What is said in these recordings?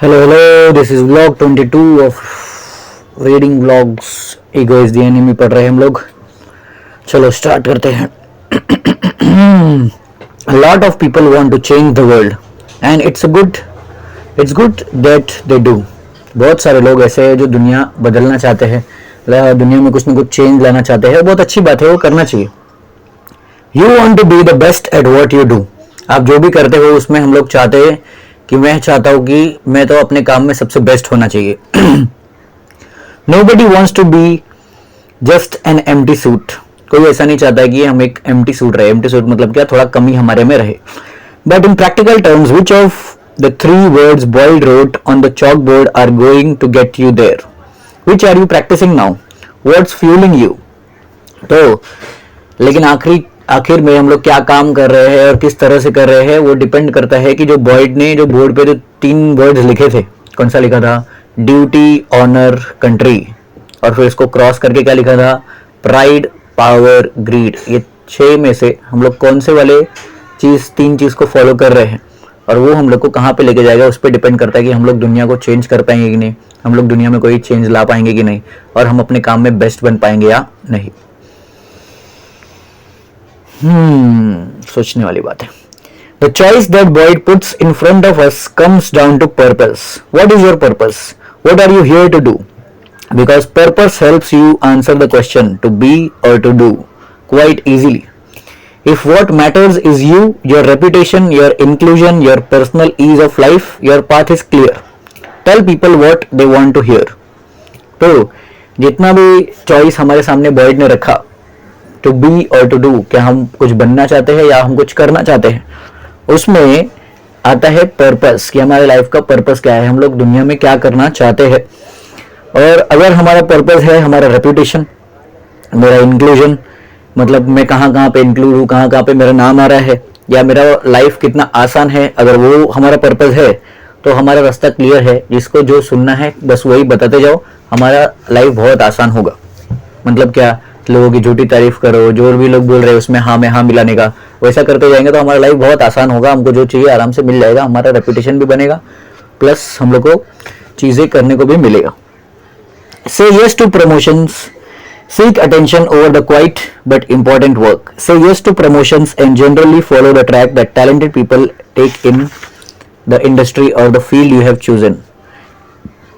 Hello, this is vlog 22 of reading vlogs. Ego is the enemy पढ़ रहे हैं हम लोग। चलो स्टार्ट करते हैं। A lot of people want to change the world and it's good that they do। बहुत सारे लोग ऐसे हैं जो दुनिया बदलना चाहते हैं, दुनिया में कुछ ना कुछ चेंज लाना चाहते हैं। बहुत अच्छी बात है, वो करना चाहिए। You want to be the best at what you do। आप जो भी करते हो उसमें हम लोग चाहते हैं कि मैं चाहता हूँ कि मैं तो अपने काम में सबसे बेस्ट होना चाहिए। Nobody wants to be just an empty suit। कोई ऐसा नहीं चाहता कि हम एक empty suit रहे। empty suit मतलब क्या, थोड़ा कमी हमारे में रहे। But in practical terms, which of the three words Boyd wrote on the chalkboard are going to get you there? Which are you practicing now? What's fueling you? तो लेकिन आखिर में हम लोग क्या काम कर रहे हैं और किस तरह से कर रहे हैं, वो डिपेंड करता है कि जो बॉयड ने जो बोर्ड पे जो 3 वर्ड्स लिखे थे, कौन सा लिखा था? Duty, honour, country. और फिर इसको क्रॉस करके क्या लिखा था? Pride, power, greed. ये 6 में से हम लोग कौन से वाले 3 चीज को फॉलो कर रहे हैं और वो हम लोग को कहाँ पे लेके जाएगा, उस पर डिपेंड करता है कि हम लोग दुनिया को चेंज कर पाएंगे कि नहीं, हम लोग दुनिया में कोई चेंज ला पाएंगे कि नहीं, और हम अपने काम में बेस्ट बन पाएंगे या नहीं। सोचने वाली बात है। The choice that Boyd puts in front of us comes down to purpose. What is your purpose? What are you here to do? Because purpose helps you answer the question to be or to do quite easily. If what matters is you, your reputation, your inclusion, your personal ease of life, your path is clear. Tell people what they want to hear. तो जितना भी choice हमारे सामने Boyd ने रखा, to be और to do, क्या हम कुछ बनना चाहते हैं या हम कुछ करना चाहते हैं, उसमें आता है पर्पस कि हमारे लाइफ का पर्पस क्या है, हम लोग दुनिया में क्या करना चाहते हैं। और अगर हमारा पर्पस है हमारा रेपुटेशन, मेरा इंक्लूजन, मतलब मैं कहाँ कहाँ पे इंक्लूड हूँ, कहाँ कहाँ पे मेरा नाम आ रहा है, या मेरा लाइफ कितना आसान है, अगर वो हमारा पर्पस है तो हमारा रास्ता क्लियर है। जिसको जो सुनना है बस वही बताते जाओ, हमारा लाइफ बहुत आसान होगा। मतलब क्या, लोगों की झूठी तारीफ करो, जो भी लोग बोल रहे हैं उसमें हाँ में हाँ मिलाने का, वैसा करते जाएंगे तो हमारा लाइफ बहुत आसान होगा। हमको जो चाहिए आराम से मिल जाएगा, हमारा रेपुटेशन भी बनेगा, प्लस हम लोग को चीजें करने को भी मिलेगा। Say yes to promotions, seek attention over the quiet but important work. Say yes to promotions and generally follow the track that talented people take in the industry or the field you have chosen.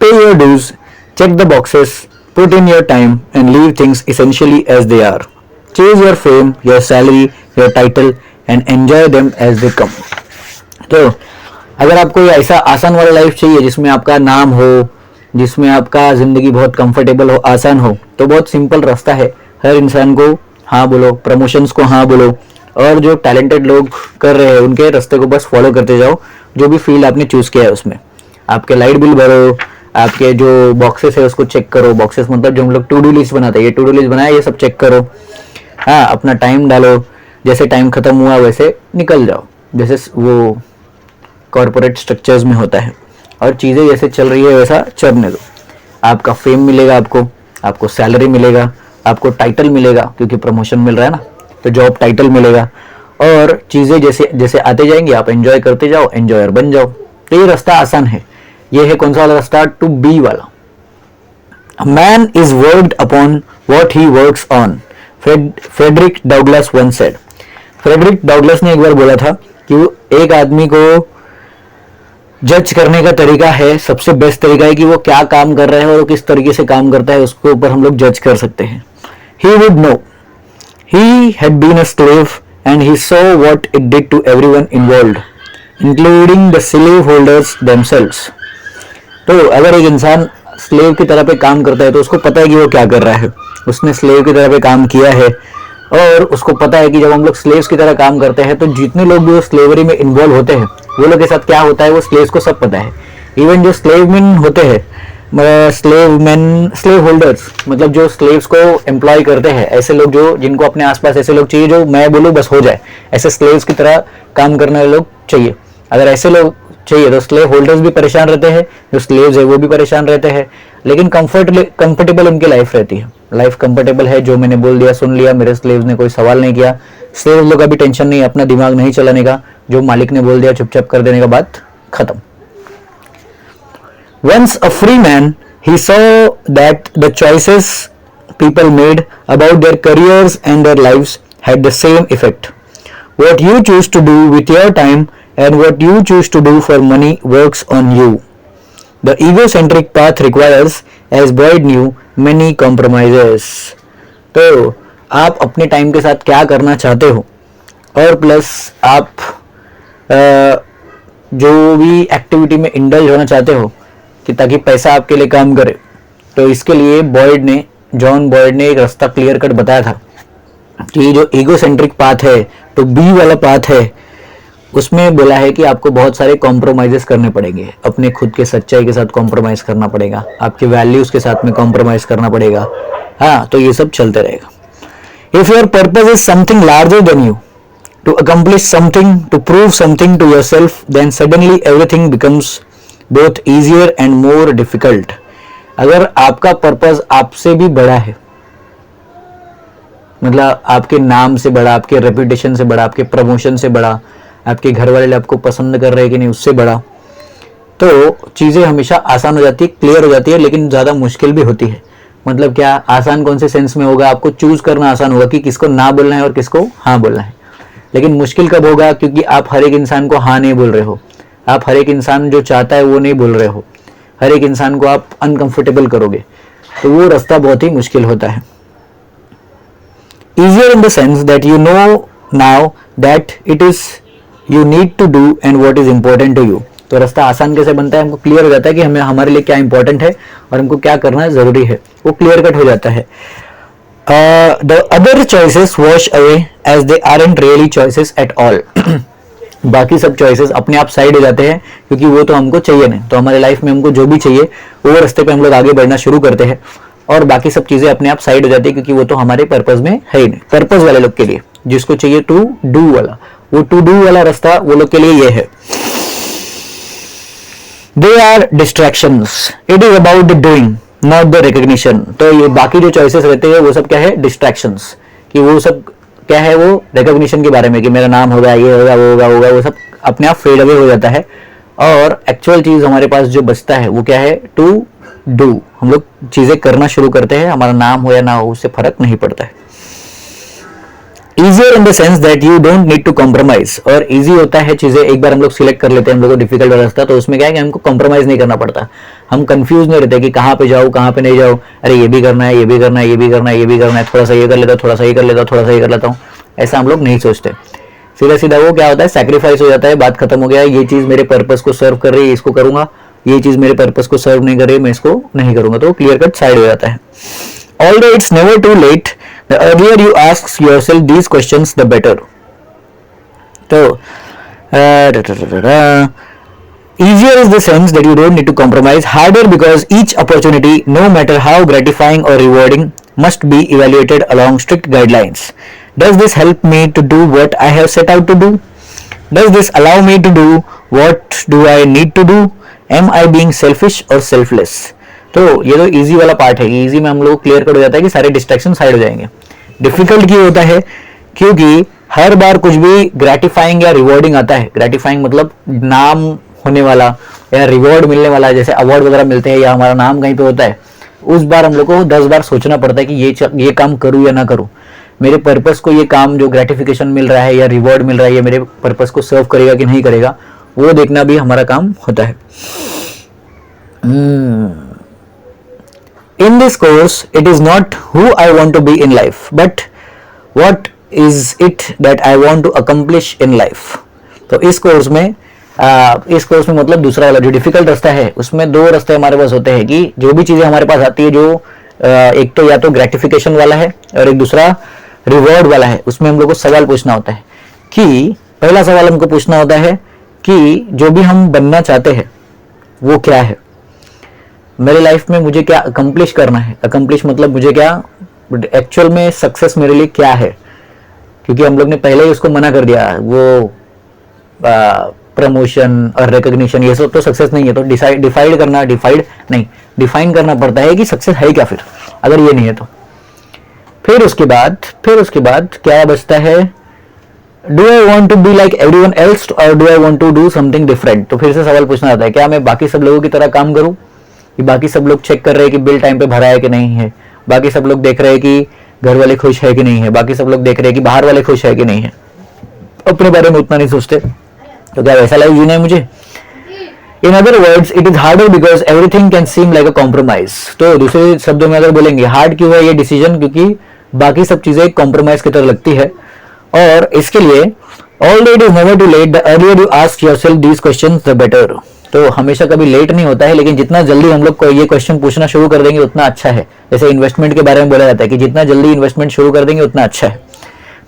Pay your dues, check the boxes, put in your time and leave things essentially as they are. Chase your fame, your salary, your title and enjoy them as they come. तो अगर आपको ऐसा आसान वाला life चाहिए जिसमें आपका नाम हो, जिसमें आपका जिंदगी बहुत कंफर्टेबल हो, आसान हो, तो बहुत सिंपल रास्ता है। हर इंसान को हाँ बोलो, प्रमोशंस को हाँ बोलो, और जो टैलेंटेड लोग कर रहे हैं उनके रास्ते को बस फॉलो करते जाओ। जो भी फील्ड आपने चूज किया है उसमें आपके लाइट बिल भरो, आपके जो बॉक्सेस है उसको चेक करो। बॉक्सेस मतलब जो हम लोग टू डू लिस्ट बनाते हैं, ये टू डू लिस्ट बनाया, ये सब चेक करो। हाँ, अपना टाइम डालो, जैसे टाइम खत्म हुआ वैसे निकल जाओ, जैसे वो कॉर्पोरेट स्ट्रक्चर्स में होता है। और चीज़ें जैसे चल रही है वैसा चलने दो। आपका फेम मिलेगा, आपको सैलरी मिलेगा, आपको टाइटल मिलेगा, क्योंकि प्रमोशन मिल रहा है ना, तो जॉब टाइटल मिलेगा। और चीज़ें जैसे जैसे आते जाएंगी, आप एंजॉय करते जाओ, एंजॉयर बन जाओ। तो ये रास्ता आसान है। ये है कौन सा वाला रास्ता? टू बी वाला। Man is worked upon what he works on, Frederick Douglass once said. Frederick Douglass ने एक बार बोला था कि एक आदमी को जज करने का तरीका है, सबसे बेस्ट तरीका है कि वो क्या काम कर रहा है और वो किस तरीके से काम करता है, उसके ऊपर हम लोग जज कर सकते हैं। He would know. He had been a slave and he saw what it did to everyone involved, including the slave holders themselves. तो अगर एक इंसान स्लेव की तरह पे काम करता है तो उसको पता है कि वो क्या कर रहा है। उसने स्लेव की तरह पे काम किया है और उसको पता है कि जब हम लोग स्लेव्स की तरह काम करते हैं तो जितने लोग भी स्लेवरी में इन्वॉल्व होते हैं वो लोग के साथ क्या होता है वो स्लेव्स को सब पता है। इवन जो स्लेव मैन होते हैं, स्लेव होल्डर्स, मतलब जो स्लेव्स को एम्प्लॉय करते हैं, ऐसे लोग जो जिनको अपने आसपास ऐसे लोग चाहिए जो मैं बोलूँ बस हो जाए, ऐसे स्लेव्स की तरह काम करने वाले लोग चाहिए। अगर ऐसे लोग चाहिए तो स्लेव होल्डर्स भी परेशान रहते हैं, जो स्लेव्स है वो भी परेशान रहते हैं, लेकिन कंफर्टेबल उनकी लाइफ रहती है। लाइफ कंफर्टेबल है, जो मैंने बोल दिया सुन लिया, मेरे स्लेव्स ने कोई सवाल नहीं किया। स्लेव लोग का भी टेंशन नहीं, अपना दिमाग नहीं चलाने का, जो मालिक ने बोल दिया चुपचाप कर देने का, बात खत्म। Once a free man, he saw that the choices people made about their careers and their lives had the same effect. What you choose to do with your time and what you choose to do for money works on you. The egocentric path requires, as Boyd knew, many compromises. तो आप अपने time के साथ क्या करना चाहते हो और प्लस आप जो भी एक्टिविटी में इंडल्ज होना चाहते हो कि ताकि पैसा आपके लिए काम करे, तो इसके लिए जॉन बॉयड ने एक रास्ता क्लियर कट बताया था कि जो ईगोसेंट्रिक पाथ है, तो बी वाला पाथ है, उसमें बोला है कि आपको बहुत सारे कॉम्प्रोमाइजेस करने पड़ेंगे. अपने खुद के सच्चाई के साथ कॉम्प्रोमाइज करना पड़ेगा, आपके वैल्यूज के साथ में कॉम्प्रोमाइज करना पड़ेगा. हाँ, तो ये सब चलते रहेगा. If your purpose is something larger than you, to accomplish something, to prove something to yourself, then suddenly everything becomes both easier and more difficult. अगर आपका पर्पज आपसे भी बड़ा है, मतलब आपके नाम से बड़ा, आपके रेपुटेशन से बड़ा, आपके प्रमोशन से बड़ा, आपके घर वाले आपको पसंद कर रहे हैं कि नहीं उससे बड़ा, तो चीज़ें हमेशा आसान हो जाती है, क्लियर हो जाती है, लेकिन ज़्यादा मुश्किल भी होती है. मतलब क्या, आसान कौन से सेंस में होगा, आपको चूज करना आसान होगा कि किसको ना बोलना है और किसको हाँ बोलना है. लेकिन मुश्किल कब होगा, क्योंकि आप हर एक इंसान को हाँ नहीं बोल रहे हो, आप हर एक इंसान जो चाहता है वो नहीं बोल रहे हो, हर एक इंसान को आप अनकंफर्टेबल करोगे, तो वो रास्ता बहुत ही मुश्किल होता है. Easier in the sense that you know now that it is you need to do and what is important to you. तो रास्ता आसान कैसे बनता है, हमको क्लियर हो जाता है कि हमें हमारे लिए क्या इंपॉर्टेंट है और हमको क्या करना जरूरी है, वो क्लियर कट हो जाता है. The other choices wash away as they aren't really choices at all. बाकी सब चॉइसेस अपने आप साइड हो जाते हैं, क्योंकि वो तो हमको चाहिए नहीं. तो हमारे लाइफ में हमको जो भी चाहिए वो रास्ते पे हम लोग आगे बढ़ना शुरू करते हैं, और बाकी सब चीजें अपने आप साइड हो जाती है, क्योंकि वो तो हमारे पर्पस में है ही नहीं. पर्पस वाले लोग के लिए, जिसको चाहिए टू डू वाला, वो टू डू वाला रास्ता वो लोग के लिए ये है. They are distractions. It is about the doing, not the recognition. तो ये बाकी जो चॉइसेस रहते हैं वो सब क्या है, डिस्ट्रैक्शंस. कि वो सब क्या है, वो रिकग्निशन के बारे में कि मेरा नाम होगा, ये होगा, वो होगा, वो सब अपने आप फेड अवे हो जाता है. और एक्चुअल चीज हमारे पास जो बचता है वो क्या है, टू डू. हम लोग चीजें करना शुरू करते हैं, हमारा नाम हो या ना हो उससे फर्क नहीं पड़ता है. Easier in the sense that you don't need to compromise. और इजी होता है चीजें, एक बार हम लोग सिलेक्ट कर लेते हैं, हम लोग को डिफिकल्ट रास्ता, तो उसमें क्या है कि हमको कॉम्प्रोमाइज नहीं करना पड़ता. हम कंफ्यूज नहीं रहते कि कहाँ पे जाऊँ, कहाँ पे नहीं जाऊँ, अरे ये भी करना है, ये भी करना है, ये भी करना है, ये भी करना है, थोड़ा सा ये कर लेता हूँ, थोड़ा सा ये कर लेता हूँ, थोड़ा सा ये कर लेता हूँ. ऐसा हम लोग नहीं सोचते. सीधा सीधा वो क्या होता है, सैक्रिफाइस हो जाता है, बात खत्म हो गया. ये चीज मेरे पर्पस को सर्व कर रही है, इसको करूंगा, ये चीज मेरे पर्पस को सर्व नहीं कर रही है, मैं इसको नहीं करूंगा. तो क्लियर कट साइड हो जाता है. Although it's never too late, the earlier you ask yourself these questions, the better. So, easier is the sense that you don't need to compromise. Harder because each opportunity, no matter how gratifying or rewarding, must be evaluated along strict guidelines. Does this help me to do what I have set out to do? Does this allow me to do what do I need to do? Am I being selfish or selfless? तो ये तो easy वाला part है. Easy में हम लोग clear कर हो जाता है कि सारे डिस्ट्रैक्शन साइड हो जाएंगे. डिफिकल्ट क्यों होता है, क्योंकि हर बार कुछ भी ग्रेटिफाइंग या रिवॉर्डिंग आता है. ग्रेटिफाइंग मतलब नाम होने वाला या रिवॉर्ड मिलने वाला, जैसे अवार्ड वगैरह मिलते हैं या हमारा नाम कहीं पे होता है, उस बार हम लोग को 10 बार सोचना पड़ता है कि ये काम करूँ या ना करूँ. मेरे पर्पस को ये काम जो ग्रेटिफिकेशन मिल रहा है या रिवॉर्ड मिल रहा है, ये मेरे पर्पस को सर्व करेगा कि नहीं करेगा, वो देखना भी हमारा काम होता है. In this course, it is not who I want to be in life, but what is it that I want to accomplish in life. तो इस कोर्स में मतलब दूसरा वाला जो डिफिकल्ट रास्ता है, उसमें दो रास्ते हमारे पास होते हैं कि जो भी चीजें हमारे पास आती है, जो एक तो या तो ग्रेटिफिकेशन वाला है और एक दूसरा रिवॉर्ड वाला है. उसमें हम लोग को सवाल पूछना होता है कि पहला सवाल हमको पूछना होता है कि जो भी हम बनना चाहते हैं वो क्या है, मेरे लाइफ में मुझे क्या अकम्प्लिश करना है. अकम्प्लिश मतलब मुझे क्या एक्चुअल में सक्सेस मेरे लिए क्या है, क्योंकि हम लोग ने पहले ही उसको मना कर दिया, वो प्रमोशन और रिकॉग्निशन ये सब तो सक्सेस नहीं है. तो डिफाइन करना पड़ता है कि सक्सेस है क्या फिर, अगर ये नहीं है तो. फिर उसके बाद क्या बचता है, do I want to be like everyone else और do I want to do something different. तो फिर से सवाल पूछना आता है, क्या मैं बाकी सब लोगों की तरह काम करूं कि बाकी सब लोग चेक कर रहे हैं कि बिल टाइम पे भरा है कि नहीं है, बाकी सब लोग देख रहे हैं कि घर वाले खुश है कि नहीं है, बाकी सब लोग देख रहे हैं कि बाहर वाले खुश है कि नहीं है, अपने बारे में उतना नहीं सोचते। तो क्या वैसा लाइफ जीना है मुझे? In other words it is harder because everything can seem like a compromise. तो दूसरे शब्दों में अगर बोलेंगे हार्ड क्यों है ये डिसीजन, क्योंकि बाकी सब चीजें कॉम्प्रोमाइज की तरह लगती है। और इसके लिए all it is never too late, the earlier you ask yourself these questions the better. तो हमेशा कभी लेट नहीं होता है, लेकिन जितना जल्दी हम लोग को ये क्वेश्चन पूछना शुरू कर देंगे उतना अच्छा है। जैसे इन्वेस्टमेंट के बारे में बोला जाता है कि जितना जल्दी इन्वेस्टमेंट शुरू कर देंगे उतना अच्छा है।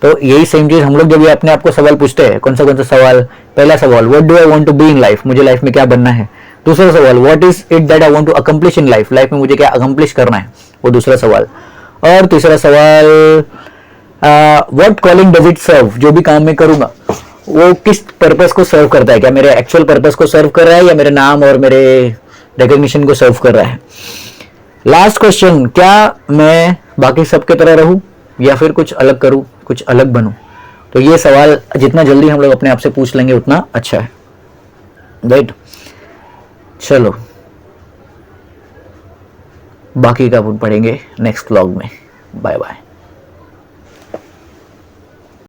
तो यही सेम चीज हम लोग जब ये अपने आप को सवाल पूछते हैं, कौन सा सवाल? पहला सवाल what do I want to be in life, मुझे लाइफ में क्या बनना है। दूसरा सवाल what is it that I want to accomplish in life, life में मुझे क्या अकम्प्लिश करना है, वो दूसरा सवाल। और तीसरा सवाल what calling does it serve, जो भी काम मैं करूंगा वो किस पर्पस को सर्व करता है, क्या मेरे एक्चुअल पर्पस को सर्व कर रहा है या मेरे नाम और मेरे रिकॉग्निशन को सर्व कर रहा है। लास्ट क्वेश्चन, क्या मैं बाकी सबके तरह रहूं या फिर कुछ अलग करूं, कुछ अलग बनूं। तो ये सवाल जितना जल्दी हम लोग अपने आप से पूछ लेंगे उतना अच्छा है, राइट। चलो बाकी का पढ़ेंगे नेक्स्ट व्लॉग में। Bye bye.